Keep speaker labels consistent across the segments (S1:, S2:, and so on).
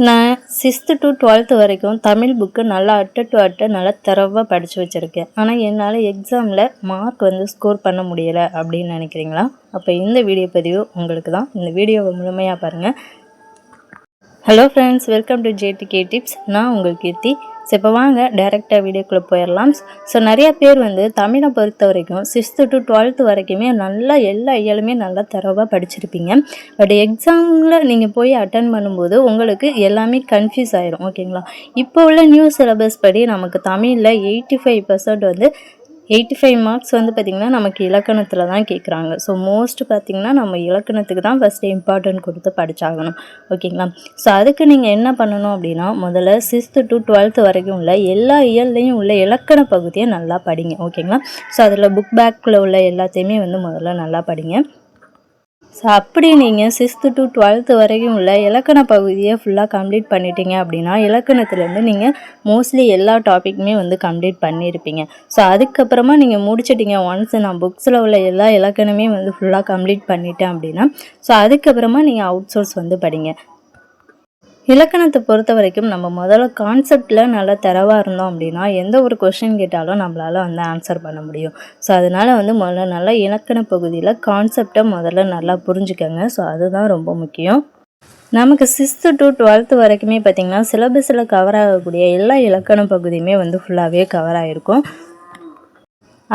S1: நான் 6th to 12th வரைக்கும் Tamil book நல்லா அட்டை டு அட்டை நல்லா தரவாக படித்து வச்சுருக்கேன். ஆனால் என்னால் எக்ஸாமில் மார்க் ஸ்கோர் பண்ண முடியலை அப்படின்னு நினைக்கிறீங்களா? அப்போ இந்த வீடியோ பதிவு உங்களுக்கு தான். இந்த வீடியோவை முழுமையாக பாருங்கள். Hello friends, welcome to JTK tips. நான் உங்கள் கீர்த்தி. ஸோ இப்போ வாங்க டைரெக்டாக வீடியோக்குள்ளே போயிடலாம். ஸோ நிறையா பேர் தமிழை பொறுத்த வரைக்கும் 6th to 12th வரைக்குமே நல்லா எல்லா இயலுமே நல்லா தரவாக படிச்சிருப்பீங்க. பட் எக்ஸாமில் நீங்கள் போய் அட்டன் பண்ணும்போது உங்களுக்கு எல்லாமே கன்ஃபியூஸ் ஆகிடும். ஓகேங்களா? இப்போ உள்ள நியூ சிலபஸ் படி நமக்கு தமிழில் 85% 85 மார்க்ஸ் பார்த்திங்கன்னா நமக்கு இலக்கணத்தில் தான் கேட்குறாங்க. ஸோ மோஸ்ட் பார்த்திங்கன்னா நம்ம இலக்கணத்துக்கு தான் ஃபஸ்ட்டு இம்பார்ட்டன்ட் கொடுத்து படித்தாகணும். ஓகேங்களா? ஸோ அதுக்கு நீங்கள் என்ன பண்ணணும் அப்படின்னா, முதல்ல 6th to 12th வரைக்கும் உள்ள எல்லா இயல்லையும் உள்ள இலக்கண பகுதியை நல்லா படிங்க. ஓகேங்களா? ஸோ அதில் புக் பேக்கில் உள்ள எல்லாத்தையுமே முதல்ல நல்லா படிங்க. ஸோ அப்படி நீங்கள் 6th to 12th வரைக்கும் உள்ள இலக்கண பகுதியை ஃபுல்லாக கம்ப்ளீட் பண்ணிட்டீங்க அப்படின்னா, இலக்கணத்துலேருந்து நீங்கள் மோஸ்ட்லி எல்லா டாப்பிக்குமே கம்ப்ளீட் பண்ணியிருப்பீங்க. ஸோ அதுக்கப்புறமா நீங்கள் முடிச்சிட்டிங்க, ஒன்ஸ் நான் புக்ஸில் உள்ள எல்லா இலக்கணமே ஃபுல்லாக கம்ப்ளீட் பண்ணிட்டேன் அப்படின்னா, ஸோ அதுக்கப்புறமா நீங்கள் அவுட் சோர்ஸ் படிங்க. இலக்கணத்தை பொறுத்த வரைக்கும் நம்ம முதல்ல கான்செப்டில் நல்லா தரவாக இருந்தோம் அப்படின்னா எந்த ஒரு கொஷின் கேட்டாலும் நம்மளால் ஆன்சர் பண்ண முடியும். ஸோ அதனால் முதல்ல நல்லா இலக்கண பகுதியில் கான்செப்டை முதல்ல நல்லா புரிஞ்சுக்கோங்க. ஸோ அதுதான் ரொம்ப முக்கியம். நமக்கு 6th to 12th வரைக்குமே பார்த்திங்கன்னா சிலபஸில் கவர் ஆகக்கூடிய எல்லா இலக்கண பகுதியுமே ஃபுல்லாகவே கவர் ஆகிருக்கும்.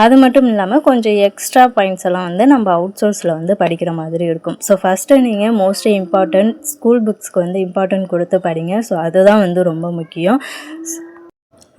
S1: அது மட்டும் இல்லாமல் கொஞ்சம் எக்ஸ்ட்ரா பாயிண்ட்ஸ் எல்லாம் நம்ம அவுட் சோர்ஸில் படிக்கிற மாதிரி இருக்கும். ஸோ ஃபஸ்ட்டு நீங்கள் மோஸ்ட்லி இம்பார்ட்டன்ட் ஸ்கூல் புக்ஸ்க்கு இம்பார்ட்டன்ட் கொடுத்து படிங்க. ஸோ அதுதான் ரொம்ப முக்கியம்.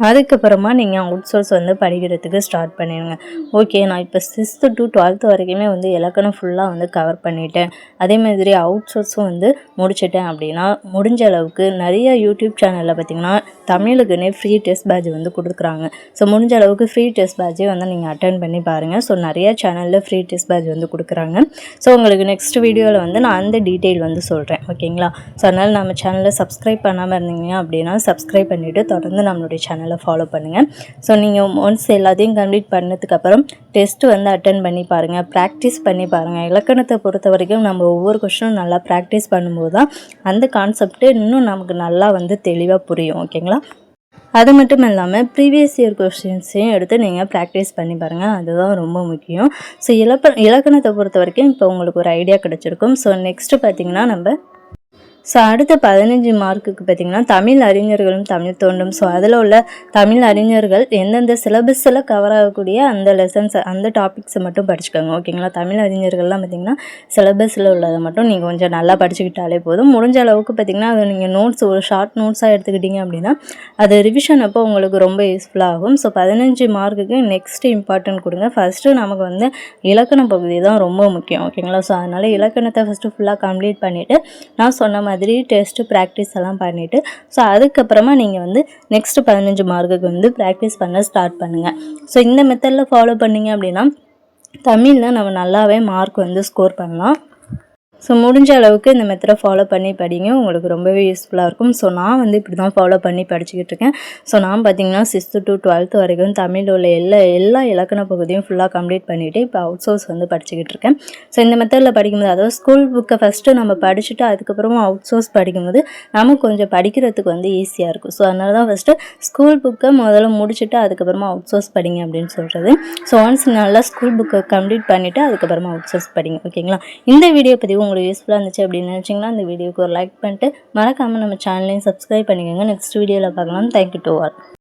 S1: அதுக்கப்புறமா நீங்கள் அவுட் சோர்ஸ் படிக்கிறதுக்கு ஸ்டார்ட் பண்ணிடுங்க. ஓகே, நான் இப்போ 6th to 12th வரைக்குமே இலக்கணம் ஃபுல்லாக கவர் பண்ணிட்டேன், அதே மாதிரி அவுட் சோர்ஸும் முடிச்சிட்டேன் அப்படின்னா, முடிஞ்ச அளவுக்கு நிறைய யூடியூப் சேனலில் பார்த்திங்கன்னா தமிழுக்குன்னே ஃப்ரீ டெஸ்ட் பேட்ச் கொடுக்குறாங்க. ஸோ முடிஞ்ச அளவுக்கு ஃப்ரீ டெஸ்ட் பேட்சே நீங்கள் அட்டன் பண்ணி பாருங்கள். ஸோ நிறைய சேனலில் ஃப்ரீ டெஸ்ட் பேட்ச் கொடுக்குறாங்க. ஸோ உங்களுக்கு நெக்ஸ்ட் வீடியோவில் நான் அந்த டீட்டெயில் சொல்கிறேன். ஓகேங்களா? ஸோ அதனால் நம்ம சேனலை சப்ஸ்கிரைப் பண்ணாமல் இருந்தீங்க அப்படின்னா சப்ஸ்கிரைப் பண்ணிவிட்டு தொடர்ந்து நம்மளுடைய சேனலை ஃபாலோ பண்ணுங்கள். ஸோ நீங்கள் ஒன்ஸ் எல்லாத்தையும் கம்ப்ளீட் பண்ணதுக்கப்புறம் டெஸ்ட்டு அட்டன் பண்ணி பாருங்கள், ப்ராக்டிஸ் பண்ணி பாருங்கள். இலக்கணத்தை பொறுத்த வரைக்கும் நம்ம ஒவ்வொரு கொஸ்டினும் நல்லா ப்ராக்டிஸ் பண்ணும்போது தான் அந்த கான்செப்ட்டு இன்னும் நமக்கு நல்லா தெளிவாக புரியும். ஓகேங்களா? அது மட்டும் இல்லாமல் ப்ரீவியஸ் இயர் கொஸ்டின்ஸையும் எடுத்து நீங்கள் ப்ராக்டிஸ் பண்ணி பாருங்கள். அதுதான் ரொம்ப முக்கியம். ஸோ இலக்கணத்தை பொறுத்த வரைக்கும் இப்போ உங்களுக்கு ஒரு ஐடியா கிடச்சிருக்கும். ஸோ நெக்ஸ்ட்டு பார்த்திங்கன்னா ஸோ அடுத்த 15 மார்க்குக்கு பார்த்திங்கன்னா தமிழ் அறிஞர்களும் தமிழ் தோன்றும். ஸோ அதில் உள்ள தமிழ் அறிஞர்கள் எந்தெந்த சிலபஸில் கவர் ஆகக்கூடிய அந்த லெசன்ஸ் அந்த டாபிக்ஸை மட்டும் படிச்சுக்கோங்க. ஓகேங்களா? தமிழ் அறிஞர்கள்லாம் பார்த்திங்கன்னா சிலபஸில் உள்ளதை மட்டும் நீங்கள் கொஞ்சம் நல்லா படிச்சுக்கிட்டாலே போதும். முடிஞ்ச அளவுக்கு பார்த்திங்கன்னா அதை நீங்கள் நோட்ஸ் ஒரு ஷார்ட் நோட்ஸாக எடுத்துக்கிட்டிங்க அப்படின்னா அது ரிவிஷன் அப்போ உங்களுக்கு ரொம்ப யூஸ்ஃபுல்லாகும். ஸோ 15 மார்க்குக்கு நெக்ஸ்ட்டு இம்பார்ட்டன்ட் கொடுங்க. ஃபஸ்ட்டு நமக்கு இலக்கண பகுதி தான் ரொம்ப முக்கியம். ஓகேங்களா? ஸோ அதனால் இலக்கணத்தை ஃபஸ்ட்டு ஃபுல்லாக கம்ப்ளீட் பண்ணிவிட்டு நான் சொன்ன மாதிரி டெஸ்ட்டு ப்ராக்டிஸ் எல்லாம் பண்ணிவிட்டு ஸோ அதுக்கப்புறமா நீங்கள் நெக்ஸ்ட்டு 15 மார்க்குக்கு ப்ராக்டிஸ் பண்ண ஸ்டார்ட் பண்ணுங்கள். ஸோ இந்த மெத்தடில் ஃபாலோ பண்ணிங்க அப்படின்னா தமிழில் நம்ம நல்லாவே மார்க் ஸ்கோர் பண்ணலாம். ஸோ முடிஞ்ச அளவுக்கு இந்த மெத்தடை ஃபாலோ பண்ணி படிங்க, உங்களுக்கு ரொம்பவே யூஸ்ஃபுல்லாக இருக்கும். ஸோ நான் இப்படி தான் ஃபாலோ பண்ணி படிச்சுக்கிட்டு இருக்கேன். ஸோ நான் பார்த்திங்கன்னா 6th to 12th வரைக்கும் தமிழில் உள்ள எல்லா இலக்கண பகுதியும் ஃபுல்லாக கம்ப்ளீட் பண்ணிவிட்டு இப்போ அவுட் சோர்ஸ் படிச்சுக்கிட்டு இருக்கேன். ஸோ இந்த மெத்தடில் படிக்கும்போது அதாவது ஸ்கூல் புக்கை ஃபஸ்ட்டு நம்ம படிச்சுட்டு அதுக்கப்புறமா அவுட் சோர்ஸ் படிக்கும்போது நமக்கு கொஞ்சம் படிக்கிறதுக்கு ஈஸியாக இருக்கும். ஸோ அதனால தான் ஃபஸ்ட்டு ஸ்கூல் புக்கை முதல்ல முடிச்சுட்டு அதுக்கப்புறமா அவுட் சோர்ஸ் படிங்க அப்படின்னு சொல்கிறது. ஸோ ஒன்ஸ் நல்லா ஸ்கூல் புக்கை கம்ப்ளீட் பண்ணிவிட்டு அதுக்கப்புறமா அவுட் சோர்ஸ் படிங்க. ஓகேங்களா? இந்த வீடியோ பதிவு உங்களுக்கு யூஸ்ஃபுல்லாக இருந்துச்சு அப்படின்னு நினச்சிங்கன்னா அந்த வீடியோக்கு ஒரு லைக் பண்ணிட்டு மறக்காமல் நம்ம சேனலையும் சப்ஸ்கிரைப் பண்ணிக்கோங்க. நெக்ஸ்ட் வீடியோவில் பார்க்கலாம். Thank you to all.